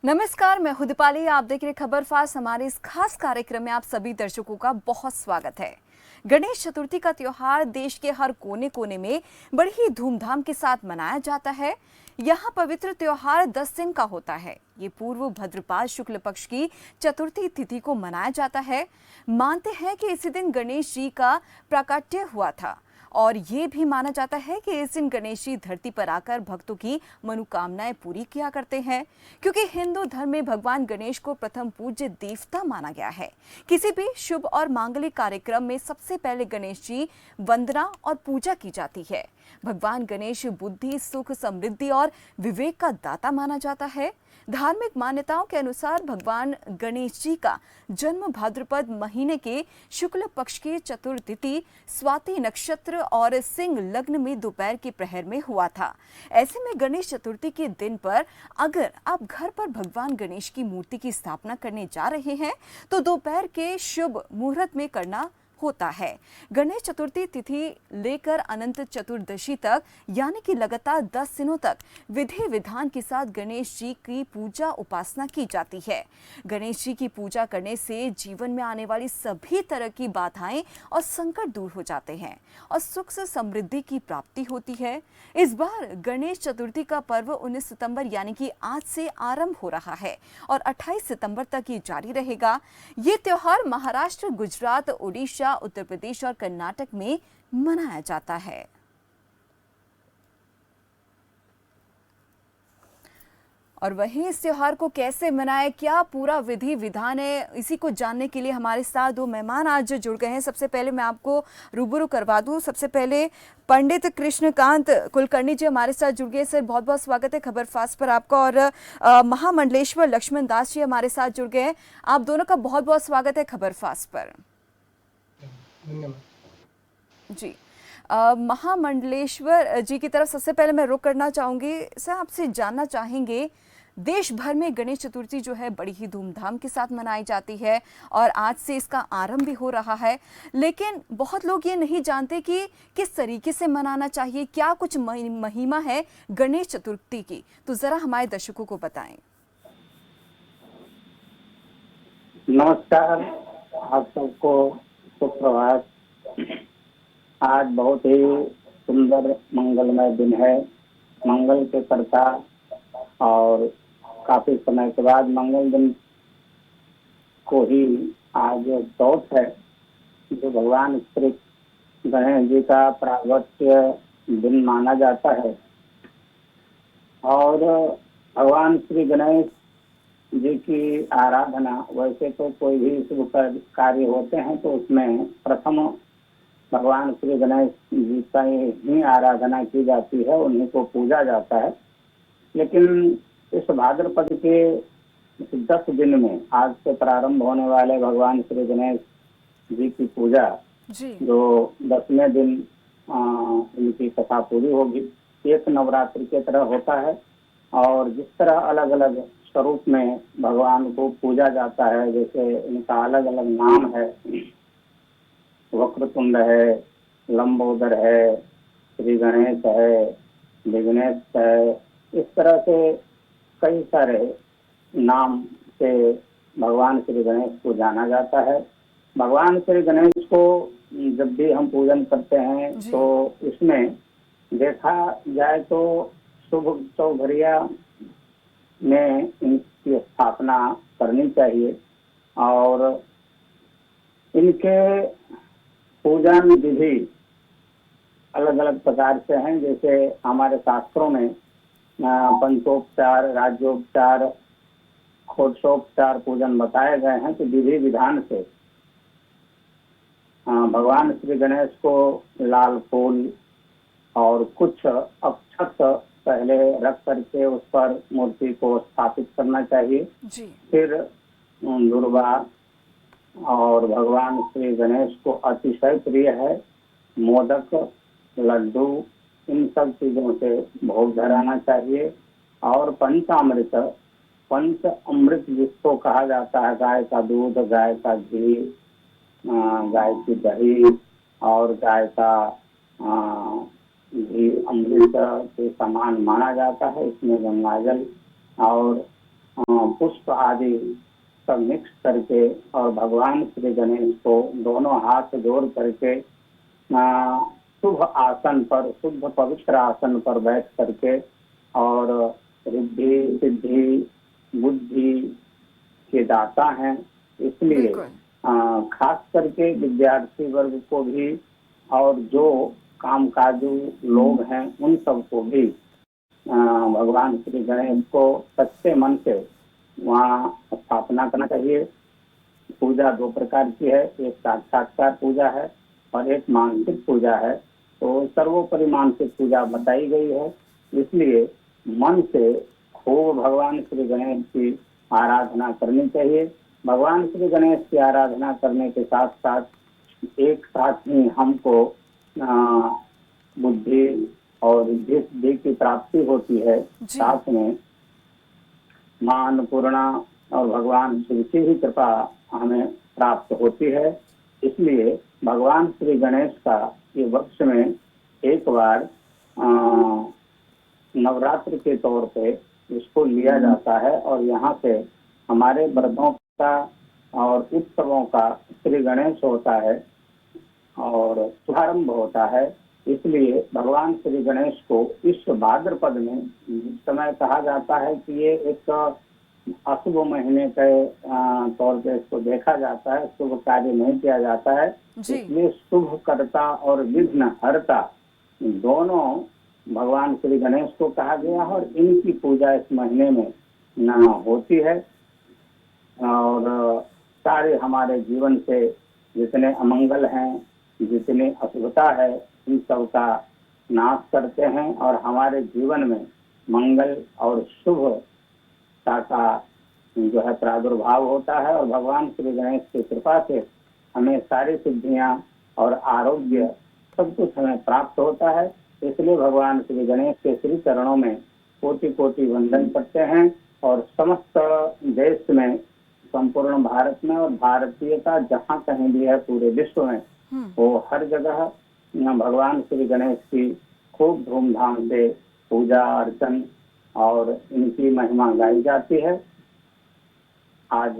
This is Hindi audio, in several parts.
नमस्कार, मैं हूं दीपाली। आप देख रहे खबर फास्ट। हमारे इस खास कार्यक्रम में आप सभी दर्शकों का बहुत स्वागत है। गणेश चतुर्थी का त्योहार देश के हर कोने कोने में बड़ी ही धूमधाम के साथ मनाया जाता है। यहाँ पवित्र त्योहार 10 दिन का होता है। ये पूर्व भाद्रपद शुक्ल पक्ष की चतुर्थी तिथि को मनाया जाता है। मानते हैं कि इसी दिन गणेश जी का प्राकट्य हुआ था और ये भी माना जाता है कि इस दिन गणेश जी धरती पर आकर भक्तों की मनोकामनाएं पूरी किया करते हैं, क्योंकि हिंदू धर्म में भगवान गणेश को प्रथम पूज्य देवता माना गया है। किसी भी शुभ और मांगलिक कार्यक्रम में सबसे पहले गणेश जी वंदना और पूजा की जाती है। भगवान गणेश बुद्धि, सुख, समृद्धि और विवेक का दाता माना जाता है। धार्मिक मान्यताओं के अनुसार भगवान गणेश जी का जन्म भाद्रपद महीने के शुक्ल पक्ष की चतुर्थिति स्वाति नक्षत्र और सिंह लग्न में दोपहर के प्रहर में हुआ था। ऐसे में गणेश चतुर्थी के दिन पर अगर आप घर पर भगवान गणेश की मूर्ति की स्थापना करने जा रहे हैं तो दोपहर के शुभ मुहूर्त में करना होता है। गणेश चतुर्थी तिथि लेकर अनंत चतुर्दशी तक यानी कि लगातार 10 दिनों तक विधि विधान के साथ गणेश जी की पूजा उपासना की जाती है। गणेश जी की पूजा करने से जीवन में आने वाली सभी तरह की बाधाएं और संकट दूर हो जाते हैं और सुख से समृद्धि की प्राप्ति होती है। इस बार गणेश चतुर्थी का पर्व 19 सितंबर यानी कि आज से आरंभ हो रहा है और 28 सितंबर तक ये जारी रहेगा। ये त्योहार महाराष्ट्र, गुजरात, ओडिशा, उत्तर प्रदेश और कर्नाटक में मनाया जाता है। और वहीं इस त्योहार को कैसे मनाएं, क्या पूरा विधि विधान है, इसी को जानने के लिए हमारे साथ दो मेहमान आज जुड़ गए हैं। सबसे पहले मैं आपको रूबरू करवा दूं। सबसे पहले पंडित कृष्णकांत कुलकर्णी जी हमारे साथ जुड़ गए। सर, बहुत बहुत स्वागत है खबर फास्ट पर आपका। और महामंडलेश्वर लक्ष्मण दास जी हमारे साथ जुड़ गए हैं। आप दोनों का बहुत बहुत स्वागत है खबर फास्ट पर। जी, महामंडलेश्वर जी की तरफ सबसे पहले मैं रुख करना चाहूंगी। सर, आपसे जानना चाहेंगे, देश भर में गणेश चतुर्थी जो है बड़ी ही धूमधाम के साथ मनाई जाती है और आज से इसका आरंभ भी हो रहा है, लेकिन बहुत लोग ये नहीं जानते कि किस तरीके से मनाना चाहिए, क्या कुछ महिमा है गणेश चतुर्थी की, तो जरा हमारे दर्शकों को बताएं। नमस्कार, आप सबको सुप्रभात। आज बहुत ही सुंदर मंगलमय दिन है। मंगल के कर्ता और काफी समय के बाद मंगल दिन को ही आज चौथ है, जो भगवान श्री गणेश जी का प्रागट्य दिन माना जाता है। और भगवान श्री गणेश जी की आराधना, वैसे तो कोई भी शुभ कार्य होते हैं तो उसमें प्रथम भगवान श्री गणेश जी का ही आराधना की जाती है, उन्हीं को पूजा जाता है। लेकिन इस भाद्रपद के 10 दिन में आज से प्रारंभ होने वाले भगवान श्री गणेश जी की पूजा जो 10वें दिन इनकी कथा पूरी होगी, एक नवरात्रि की तरह होता है। और जिस तरह अलग अलग स्वरूप में भगवान को पूजा जाता है, जैसे इनका अलग अलग नाम है, वक्रतुंड है, लंबोदर है, श्री गणेश है, विघ्नेश है, इस तरह से कई सारे नाम से भगवान श्री गणेश को जाना जाता है। भगवान श्री गणेश को जब भी हम पूजन करते हैं तो इसमें देखा जाए तो शुभ चौघरिया में इनकी स्थापना करनी चाहिए और इनके पूजन विधि अलग अलग प्रकार से हैं। जैसे हमारे शास्त्रों में पंचोपचार, राज्योपचार, षोडशोपचार पूजन बताए गए हैं। तो विधि विधान से भगवान श्री गणेश को लाल फूल और कुछ अक्षत पहले रख करके उस पर मूर्ति को स्थापित करना चाहिए। फिर दुर्वा और भगवान श्री गणेश को अतिशय प्रिय है मोदक, लड्डू, इन सब चीजों से भोग धराना चाहिए। और पंच अमृत जिसको कहा जाता है, गाय का दूध, गाय का घी, गाय की दही और गाय का घी अमृत के समान माना जाता है। इसमें गंगाजल और पुष्प आदि सब मिक्स करके और भगवान श्री गणेश को दोनों हाथ जोड़ करके शुभ आसन पर, शुद्ध पवित्र आसन पर बैठ करके और रिद्धि सिद्धि बुद्धि के दाता हैं, इसलिए खास करके विद्यार्थी वर्ग को भी और जो कामकाजू लोग हैं उन सबको भी भगवान श्री गणेश को सच्चे मन से वहाँ स्थापना करना चाहिए। पूजा दो प्रकार की है, एक साक्षात्कार पूजा है और एक मानसिक पूजा है। तो सर्वोपरि मानसिक पूजा बताई गई है, इसलिए मन से खूब भगवान श्री गणेश की आराधना करनी चाहिए। भगवान श्री गणेश की आराधना करने के साथ साथ एक साथ ही हमको बुद्धि और रिद्धि सिद्धि की प्राप्ति होती है, साथ में मां अन्नपूर्णा और भगवान शिव की भी कृपा हमें प्राप्त होती है। इसलिए भगवान श्री गणेश का ये वर्ष में एक बार नवरात्र के तौर पे इसको लिया जाता है और यहाँ से हमारे व्रतों का और उत्सवों का श्री गणेश होता है और शुभारंभ होता है। इसलिए भगवान श्री गणेश को इस भाद्रपद में इस समय कहा जाता है कि ये एक अशुभ महीने के तौर पे इसको देखा जाता है, शुभ कार्य नहीं किया जाता है, इसलिए शुभ कर्ता और विघ्न हरता दोनों भगवान श्री गणेश को कहा गया है और इनकी पूजा इस महीने में होती है और सारे हमारे जीवन से जितने अमंगल हैं, जितनी अशुभता है, इन सब का नाश करते हैं और हमारे जीवन में मंगल और शुभता का जो है प्रादुर्भाव होता है और भगवान श्री गणेश की कृपा से हमें सारी सिद्धियां और आरोग्य सब कुछ हमें प्राप्त होता है। इसलिए भगवान श्री गणेश के श्री चरणों में कोटि कोटि वंदन करते हैं और समस्त देश में, संपूर्ण भारत में और भारतीयता जहाँ कहीं भी है पूरे विश्व में, वो हर जगह भगवान श्री गणेश की खूब धूमधाम से पूजा अर्चन और इनकी महिमा गाई जाती है। आज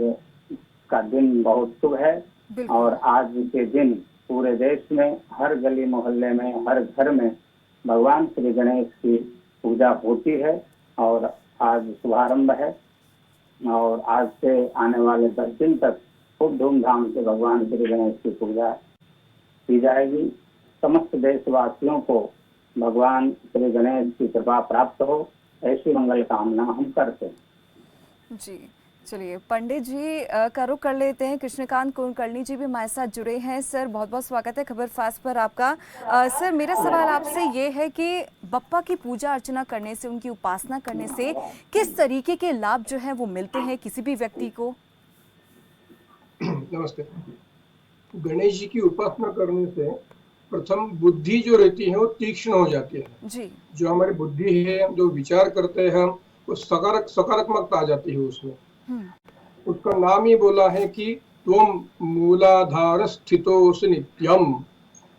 का दिन बहुत शुभ है और आज के दिन पूरे देश में हर गली मोहल्ले में, हर घर में भगवान श्री गणेश की पूजा होती है और आज शुभारंभ है और आज से आने वाले 10 दिन तक खूब धूमधाम से भगवान श्री गणेश की पूजा की जाएगी। समस्त देशवासियों को भगवान श्री गणेश की कृपा प्राप्त हो, ऐसी मंगल कामना हम करते हैं। जी चलिए पंडित जी का रुख कर लेते हैं। कृष्णकांत कुलकर्णी जी भी हमारे साथ जुड़े हैं। सर बहुत बहुत स्वागत है खबर फास्ट पर आपका। सर मेरा सवाल आपसे ये है कि बप्पा की पूजा अर्चना करने से, उनकी उपासना करने से किस तरीके के लाभ जो है वो मिलते हैं किसी भी व्यक्ति को? नमस्ते। गणेश जी की उपासना करने से प्रथम बुद्धि जो रहती है वो तीक्ष्ण हो जाती है जी। जो हमारी बुद्धि है, जो विचार करते हैं हम, वो सकारात्मकता आ जाती है उसमें। उसका नाम ही बोला है कि त्वम मूलाधार स्थितोऽसि नित्यम।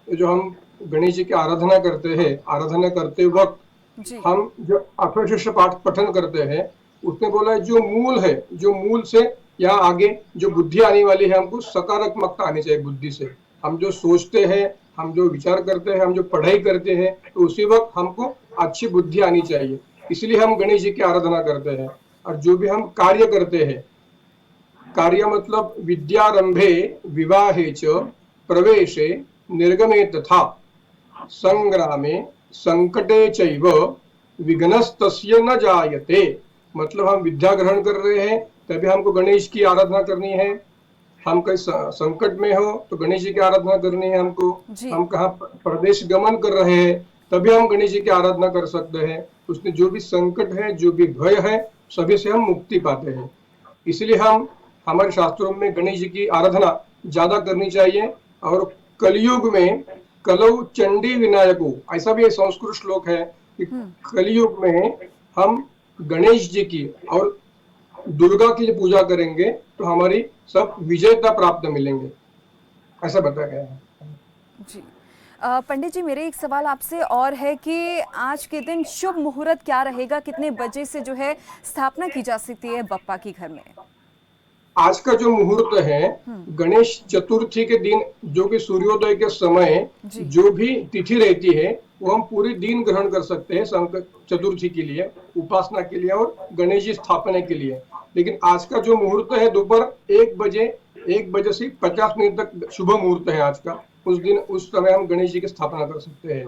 जो हम गणेश जी की आराधना करते हैं, आराधना करते वक्त हम जो अक्षरशः पाठ पठन करते हैं उसमें बोला है जो मूल है, जो मूल से यहाँ आगे जो बुद्धि आने वाली है, हमको सकारात्मकता आनी चाहिए बुद्धि से। हम जो सोचते हैं, हम जो विचार करते हैं, हम जो पढ़ाई करते हैं, तो उसी वक्त हमको अच्छी बुद्धि आनी चाहिए। इसलिए हम गणेश जी की आराधना करते हैं। और जो भी हम कार्य करते हैं, कार्य मतलब विद्यारंभे विवाहे च प्रवेशे निर्गमे तथा संग्रामे संकटे चैव विघ्नस्तस्य न जायते। मतलब हम विद्या ग्रहण कर रहे हैं तभी हमको गणेश की आराधना करनी है। हम कहीं संकट में हो तो गणेश जी की आराधना करनी है हमको। हम कहाँ प्रदेश गमन कर रहे हैं तभी हम गणेश जी की आराधना कर सकते हैं। उसमें जो भी संकट है, जो भी भय है, सभी से हम मुक्ति पाते हैं। इसलिए हम हमारे शास्त्रों में गणेश जी की आराधना ज्यादा करनी चाहिए। और कलयुग में कलौ चंडी विनायको, ऐसा भी एक संस्कृत श्लोक है कि कलयुग में हम गणेश जी की और दुर्गा की पूजा करेंगे तो हमारी सब विजयता प्राप्त मिलेंगे, ऐसा बताया गया है। जी पंडित जी, मेरे एक सवाल आपसे और है कि आज के दिन शुभ मुहूर्त क्या रहेगा, कितने बजे से जो है स्थापना की जा सकती है बप्पा की घर में? आज का जो मुहूर्त है, गणेश चतुर्थी के दिन, जो कि सूर्योदय के समय जी। जो भी तिथि रहती है वो हम पूरी दिन ग्रहण कर सकते हैं संकट चतुर्थी के लिए, उपासना के लिए और गणेश जी स्थापना के लिए। लेकिन आज का जो मुहूर्त है दोपहर 1 बजे से 50 मिनट तक शुभ मुहूर्त है आज का। उस दिन उस समय हम गणेश जी की स्थापना कर सकते हैं।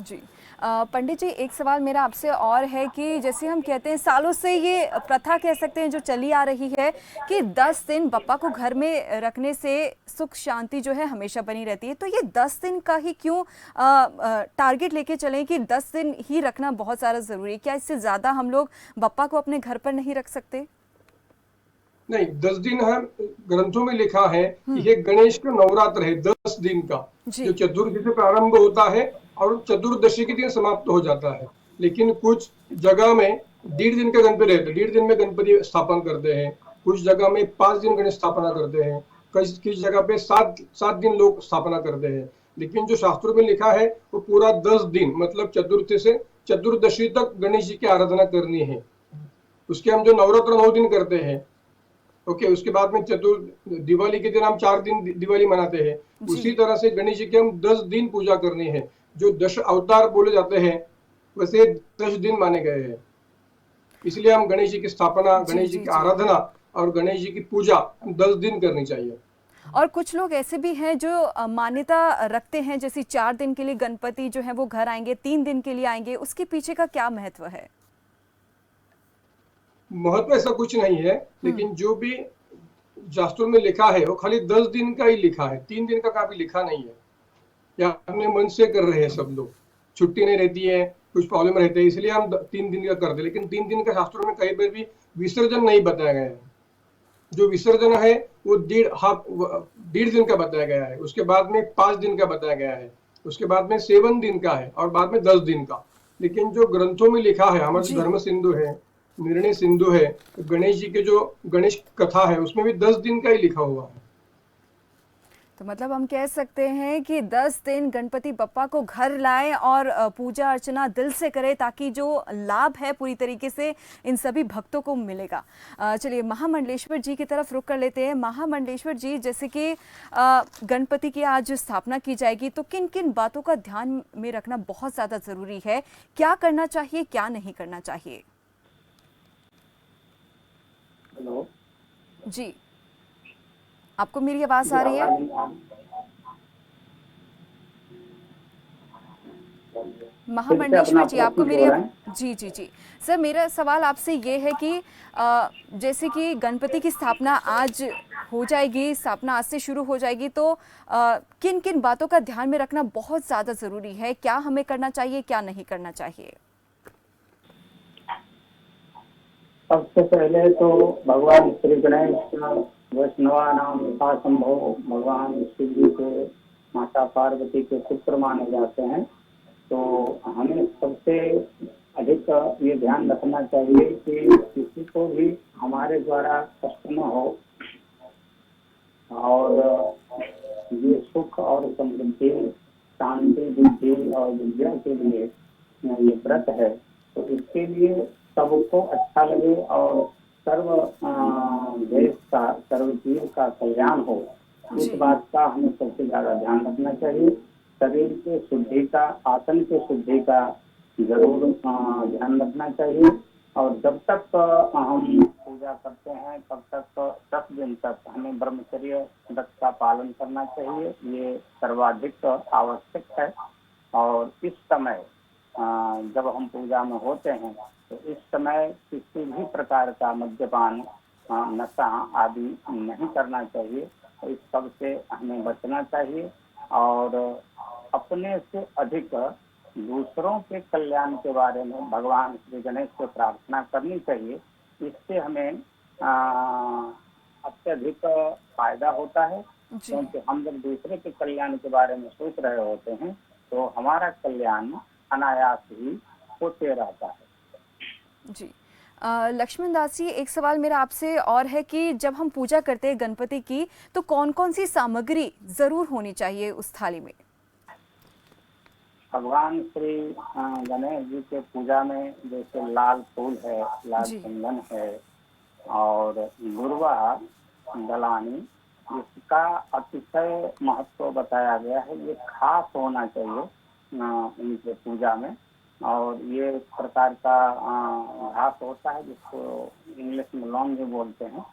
जी। पंडित जी, एक सवाल मेरा आपसे और है कि जैसे हम कहते हैं सालों से ये प्रथा कह सकते हैं जो चली आ रही है कि 10 दिन बप्पा को घर में रखने से सुख शांति जो है हमेशा बनी रहती है, तो ये 10 दिन का ही क्यों टारगेट लेके चलें कि 10 दिन ही रखना बहुत ज़्यादा ज़रूरी है? क्या इससे ज़्यादा हम लोग बप्पा को अपने घर पर नहीं रख सकते? नहीं, 10 दिन है, ग्रंथों में लिखा है कि ये गणेश का नवरात्र है 10 दिन का, जो चतुर्थी से प्रारंभ होता है और चतुर्दशी के दिन समाप्त हो जाता है। लेकिन कुछ जगह में 1.5 दिन का गणपति रहते हैं, 1.5 दिन में गणपति स्थापन करते हैं, कुछ जगह में 5 दिन गणेश स्थापना करते हैं, किसी जगह पे 7 दिन लोग स्थापना करते हैं। लेकिन जो शास्त्रों में लिखा है वो पूरा 10 दिन, मतलब चतुर्थी से चतुर्दशी तक गणेश जी की आराधना करनी है। उसके हम जो नवरात्र 9 दिन करते हैं, ओके, उसके बाद में दिवाली के दिन हम 4 दिन दिवाली मनाते हैं। उसी तरह से गणेश जी की हम 10 दिन पूजा करनी है। जो 10 अवतार बोले जाते हैं वैसे 10 दिन माने गए हैं। इसलिए हम गणेश जी की स्थापना, गणेश जी की आराधना और गणेश जी की पूजा 10 दिन करनी चाहिए। और कुछ लोग ऐसे भी हैं जो मान्यता रखते हैं, जैसे 4 दिन के लिए गणपति जो है वो घर आएंगे, 3 दिन के लिए आएंगे, उसके पीछे का क्या महत्व है? महत्व ऐसा कुछ नहीं है, लेकिन जो भी शास्त्रों में लिखा है वो खाली 10 दिन का ही लिखा है, 3 दिन का भी लिखा नहीं है। या अपने मन से कर रहे हैं सब लोग, छुट्टी नहीं रहती है, कुछ प्रॉब्लम रहते हैं, इसलिए हम 3 दिन का करते हैं। लेकिन 3 दिन का शास्त्रों में कहीं पर भी विसर्जन नहीं बताया गया है। जो विसर्जन है वो 1.5 दिन का बताया गया है, उसके बाद में 5 दिन का बताया गया है, उसके बाद में 7 दिन का है और बाद में 10 दिन का। लेकिन जो ग्रंथों में लिखा है, हमारे धर्म सिंधु है, निर्णय सिंधु है, गणेश जी के जो गणेश कथा है उसमें भी 10 दिन का ही लिखा हुआ है। तो मतलब हम कह सकते हैं कि 10 दिन गणपति बप्पा को घर लाएं और पूजा अर्चना दिल से करें, ताकि जो लाभ है पूरी तरीके से इन सभी भक्तों को मिलेगा। चलिए महामंडलेश्वर जी की तरफ रुख कर लेते हैं। महामंडलेश्वर जी, जैसे कि गणपति की आज स्थापना की जाएगी, तो किन किन बातों का ध्यान में रखना बहुत ज़्यादा ज़रूरी है? क्या करना चाहिए, क्या नहीं करना चाहिए? हेलो जी, आपको मेरी आवाज आ रही है? महामंडलेश्वर जी, आपको मेरी जी जी जी सर, मेरा सवाल आपसे ये है कि जैसे कि गणपति की स्थापना आज हो जाएगी, स्थापना आज से शुरू हो जाएगी, तो किन किन बातों का ध्यान में रखना बहुत ज़्यादा ज़रूरी है? क्या हमें करना चाहिए, क्या नहीं करना चाहिए? सबसे पहले तो भगवान श्री गणेश वैष्णवानाम यथासंभव भगवान शिव जी को माता पार्वती के पुत्र माने जाते हैं। तो हमें सबसे अधिक ये ध्यान रखना चाहिए कि किसी को भी हमारे द्वारा कष्ट न हो, और ये सुख और समृद्धि, शांति, बुद्धि और विद्या के लिए ये व्रत है। तो इसके लिए सबको अच्छा लगे और सर्व देश का, सर्व जीव का कल्याण हो, इस बात का हमें सबसे ज्यादा ध्यान रखना चाहिए। शरीर के शुद्धि का, आसन के शुद्धि का जरूर ध्यान रखना चाहिए। और जब तक हम पूजा करते हैं तब तक 10 दिन तक हमें ब्रह्मचर्य व्रत का पालन करना चाहिए, ये सर्वाधिक आवश्यक है। और इस समय जब हम पूजा में होते हैं तो इस समय किसी भी प्रकार का मद्यपान, नशा आदि नहीं करना चाहिए। तो इस सब से हमें बचना चाहिए और अपने से अधिक दूसरों के कल्याण के बारे में भगवान श्री गणेश से प्रार्थना करनी चाहिए। इससे हमें अत्यधिक फायदा होता है, क्योंकि हम जब दूसरे के कल्याण के बारे में सोच रहे होते हैं तो हमारा कल्याण अनायास ही होते रहता है। जी, लक्ष्मण दास जी, एक सवाल मेरा आपसे और है कि जब हम पूजा करते हैं गणपति की, तो कौन कौन सी सामग्री जरूर होनी चाहिए उस थाली में? भगवान श्री गणेश जी के पूजा में जैसे लाल फूल है, लाल जी। चंदन है और दुर्वा दलानी, इसका अतिशय महत्व बताया गया है। ये खास होना चाहिए इनके पूजा में। और ये एक प्रकार का घास होता है जिसको इंग्लिश में लॉन भी बोलते हैं।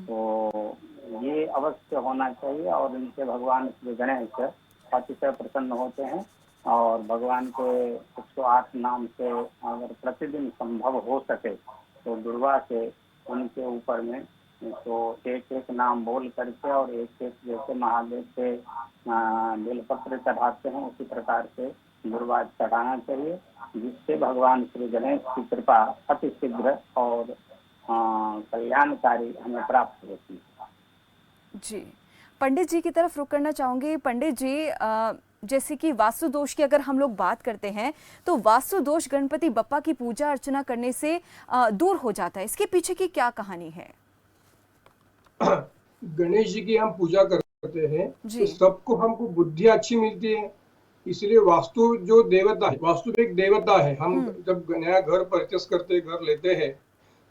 तो ये अवश्य होना चाहिए और इनसे भगवान श्री गणेश अतिशय प्रसन्न होते हैं। और भगवान के 108 नाम से अगर प्रतिदिन संभव हो सके तो दुर्वा से उनके ऊपर में तो एक एक नाम बोल करके और एक एक जैसे महादेव से बेलपत्र चढ़ाते हैं उसी प्रकार से दुर्वा चढ़ाना चाहिए, जिससे भगवान श्री गणेश की कृपा अति शीघ्र और कल्याणकारी हमें प्राप्त होती है। जी, पंडित जी की तरफ रुक करना चाहूंगी। पंडित जी, जैसे कि वास्तु दोष की अगर हम लोग बात करते हैं तो वास्तु दोष गणपति बप्पा की पूजा अर्चना करने से दूर हो जाता है, इसके पीछे की क्या कहानी है? गणेश जी की हम पूजा करते हैं जी। तो सबको हमको बुद्धि अच्छी मिलती है, इसलिए वास्तु जो देवता है, वास्तु एक देवता है। हम जब नया घर परचेस करते हैं, घर लेते हैं,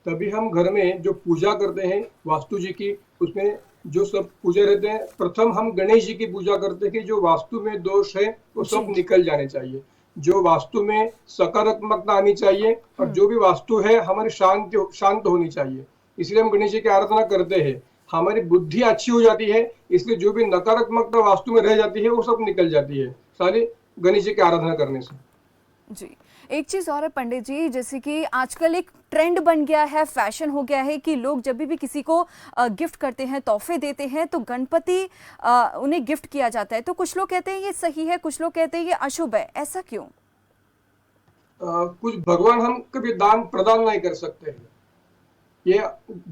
तभी हम घर में जो पूजा करते हैं वास्तु जी की, उसमें जो सब पूजा रहते हैं, प्रथम हम गणेश जी की पूजा करते हैं कि जो वास्तु में दोष है वो सब जी। निकल जाने चाहिए, जो वास्तु में सकारात्मकता आनी चाहिए और जो भी वास्तु है हमारी शांत होनी चाहिए। इसलिए हम गणेश जी की आराधना करते हैं। हमारी बुद्धि अच्छी हो जाती है, इसलिए जो भी नकारात्मकता वास्तु में रह जाती है वो सब निकल जाती है सारी गणेश जी की आराधना करने से। जी, एक चीज और है पंडित जी, जैसे कि आजकल एक ट्रेंड बन गया है, फैशन हो गया है कि लोग जब भी किसी को गिफ्ट करते हैं, तोहफे देते हैं तो गणपति उन्हें गिफ्ट किया जाता है। तो कुछ लोग कहते हैं ये सही है, कुछ लोग कहते हैं ये अशुभ है, ऐसा क्यों? कुछ भगवान हम कभी दान प्रदान नहीं कर सकते हैं, ये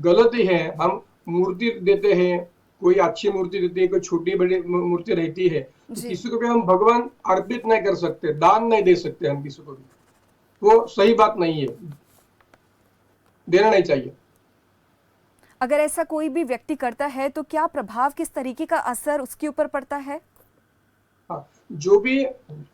गलत ही है। हम मूर्ति देते हैं, कोई अच्छी मूर्ति देती है, कोई छोटी बड़ी मूर्ति रहती है, तो किसी को भी हम भगवान अर्पित नहीं कर सकते, दान नहीं दे सकते हम किसी को भी, वो सही बात नहीं है, देना नहीं चाहिए। अगर ऐसा कोई भी व्यक्ति करता है तो क्या प्रभाव, किस तरीके का असर उसके ऊपर पड़ता है? हाँ, जो भी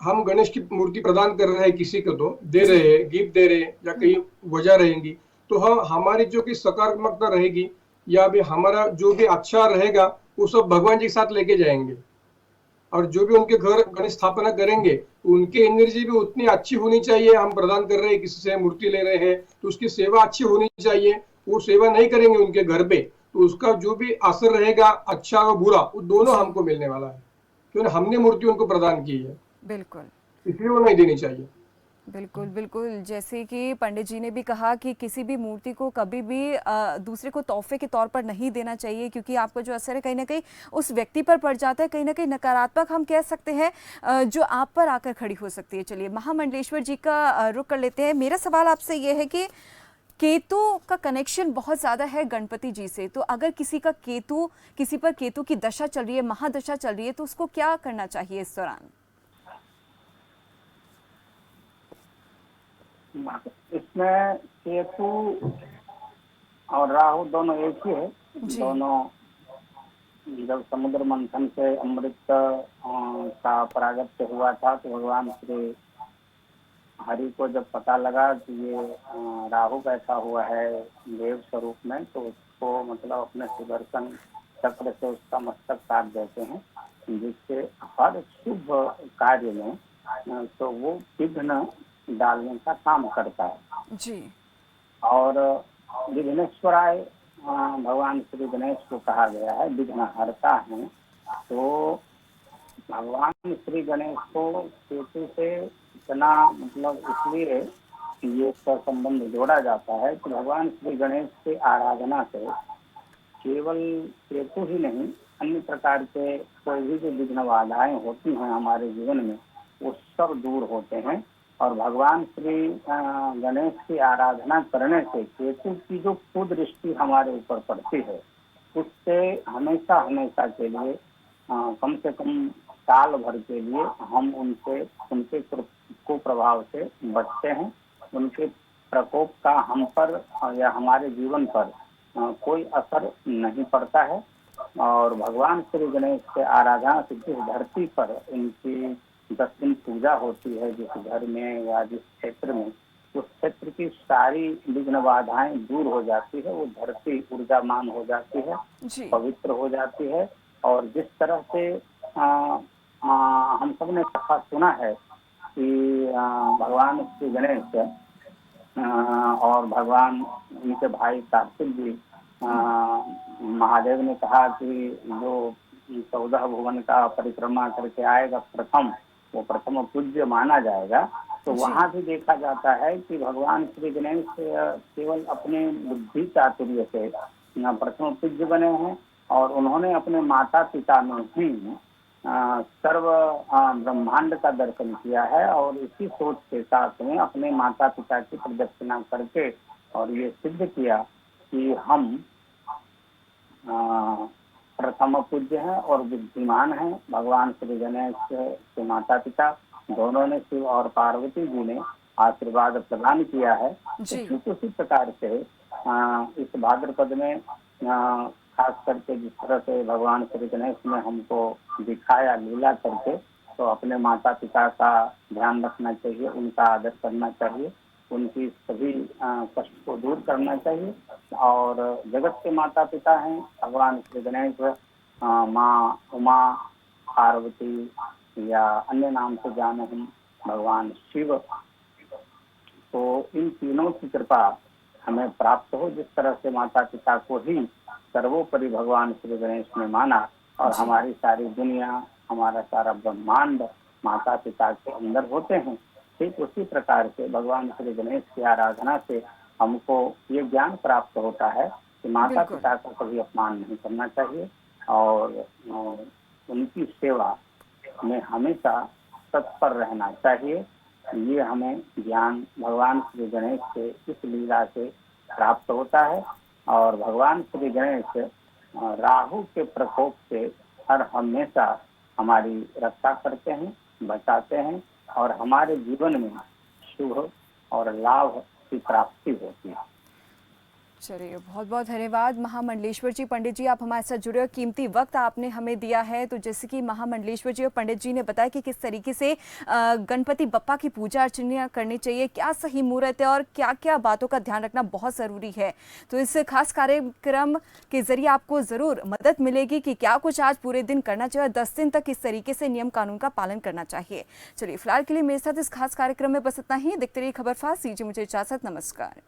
हम गणेश की मूर्ति प्रदान कर रहे हैं किसी को, तो दे रहे हैं, गिफ्ट दे रहे हैं या कहीं वजह रहेंगी, तो हम हमारी जो कि सकारात्मकता रहेगी या भी हमारा जो भी अच्छा रहेगा वो सब भगवान जी के साथ लेके जाएंगे। और जो भी उनके घर गणेश स्थापना करेंगे उनकी एनर्जी भी उतनी अच्छी होनी चाहिए। हम प्रदान कर रहे हैं, किसी से मूर्ति ले रहे हैं तो उसकी सेवा अच्छी होनी चाहिए। वो सेवा नहीं करेंगे उनके घर पे तो उसका जो भी असर रहेगा, अच्छा और बुरा, वो दोनों हमको मिलने वाला है, क्योंकि हमने मूर्ति उनको प्रदान की है, बिल्कुल इसलिए वो नहीं देनी चाहिए। बिल्कुल बिल्कुल, जैसे कि पंडित जी ने भी कहा कि किसी भी मूर्ति को कभी भी दूसरे को तोहफे के तौर पर नहीं देना चाहिए, क्योंकि आपका जो असर है कहीं ना कहीं उस व्यक्ति पर पड़ जाता है, कहीं ना कहीं नकारात्मक हम कह सकते हैं, जो आप पर आकर खड़ी हो सकती है। चलिए महामंडलेश्वर जी का रुख कर लेते हैं। मेरा सवाल आपसे ये है कि केतु का कनेक्शन बहुत ज़्यादा है गणपति जी से, तो अगर किसी पर केतु की दशा चल रही है, महादशा चल रही है, तो उसको क्या करना चाहिए इस दौरान? इसमें केतु और राहु दोनों एक ही है। दोनों जब समुद्र मंथन से अमृत का प्रागट्य हुआ था तो भगवान श्री हरि को जब पता लगा कि ये राहु बैठा हुआ है देव स्वरूप में, तो उसको मतलब अपने सुदर्शन चक्र से उसका मस्तक काट देते हैं, जिससे हर शुभ कार्य में तो वो विघ्न डालने का काम करता है जी। और विघ्नेश्वराय भगवान श्री गणेश को कहा गया है, विघ्नहर्ता है। तो भगवान श्री गणेश को केतु से इतना मतलब इसलिए ये इसका संबंध जोड़ा जाता है कि भगवान श्री गणेश की आराधना से केवल केतु ही नहीं, अन्य प्रकार के कोई भी जो विघ्न बाधाएं होती हैं हमारे जीवन में वो सब दूर होते हैं। और भगवान श्री गणेश की आराधना करने से केतु की जो कुदृष्टि हमारे ऊपर पड़ती है उससे हमेशा हमेशा के लिए कम से कम साल भर के लिए हम उनके कुप्रभाव से बचते हैं। उनके प्रकोप का हम पर या हमारे जीवन पर कोई असर नहीं पड़ता है। और भगवान श्री गणेश के आराधना से जिस धरती पर इनकी 10 दिन पूजा होती है जिस घर में या जिस क्षेत्र में, उस क्षेत्र की सारी विघ्न बाधाएं दूर हो जाती है। वो धरती ऊर्जामान हो जाती है, जी। पवित्र हो जाती है। और जिस तरह से हम सब ने कथा सुना है कि भगवान श्री गणेश और भगवान उनके भाई कार्तिक जी, महादेव ने कहा कि जो 14 भुवन का परिक्रमा करके आएगा प्रथम, वो प्रथम पूज्य माना जाएगा। तो जी। वहाँ भी देखा जाता है कि भगवान श्री गणेश केवल अपने बुद्धि चातुर्य से प्रथम पूज्य बने हैं और उन्होंने अपने माता पिता में ही सर्व ब्रह्मांड का दर्शन किया है और इसी सोच के साथ में अपने माता पिता की प्रदक्षिणा करके और ये सिद्ध किया कि हम प्रथम पूज्य हैं और बुद्धिमान हैं। भगवान श्री गणेश के माता पिता दोनों ने, शिव और पार्वती जी ने आशीर्वाद प्रदान किया है। ठीक उसी प्रकार से इस भाद्रपद में खास करके जिस तरह से भगवान श्री गणेश ने हमको दिखाया लीला करके, तो अपने माता पिता का ध्यान रखना चाहिए, उनका आदर करना चाहिए, उनकी सभी कष्ट को दूर करना चाहिए। और जगत के माता पिता हैं भगवान श्री गणेश, माँ उमा, पार्वती या अन्य नाम से जाने हम भगवान शिव। तो इन तीनों की कृपा हमें प्राप्त हो। जिस तरह से माता पिता को ही सर्वोपरि भगवान श्री गणेश ने माना और हमारी सारी दुनिया, हमारा सारा ब्रह्मांड माता पिता के अंदर होते हैं, ठीक उसी प्रकार से भगवान श्री गणेश की आराधना से हमको ये ज्ञान प्राप्त होता है कि माता पिता का कभी अपमान नहीं करना चाहिए और उनकी सेवा में हमेशा तत्पर रहना चाहिए। ये हमें ज्ञान भगवान श्री गणेश से इस लीला से प्राप्त होता है। और भगवान श्री गणेश राहु के प्रकोप से हर हमेशा हमारी रक्षा करते हैं, बचाते हैं और हमारे जीवन में शुभ और लाभ की प्राप्ति होती है। चलिए, बहुत बहुत धन्यवाद महामंडलेश्वर जी। पंडित जी, आप हमारे साथ जुड़े और कीमती वक्त आपने हमें दिया है। तो जैसे कि महामंडलेश्वर जी और पंडित जी ने बताया कि किस तरीके से गणपति बप्पा की पूजा अर्चना करनी चाहिए, क्या सही मुहूर्त है और क्या क्या बातों का ध्यान रखना बहुत ज़रूरी है। तो इस खास कार्यक्रम के जरिए आपको ज़रूर मदद मिलेगी कि क्या कुछ आज पूरे दिन करना चाहिए और 10 दिन तक किस तरीके से नियम कानून का पालन करना चाहिए। चलिए, फिलहाल के लिए मेरे साथ इस खास कार्यक्रम में बस इतना ही। देखते रहिए खबर फास्ट। दीजिए मुझे इजाज़त। नमस्कार।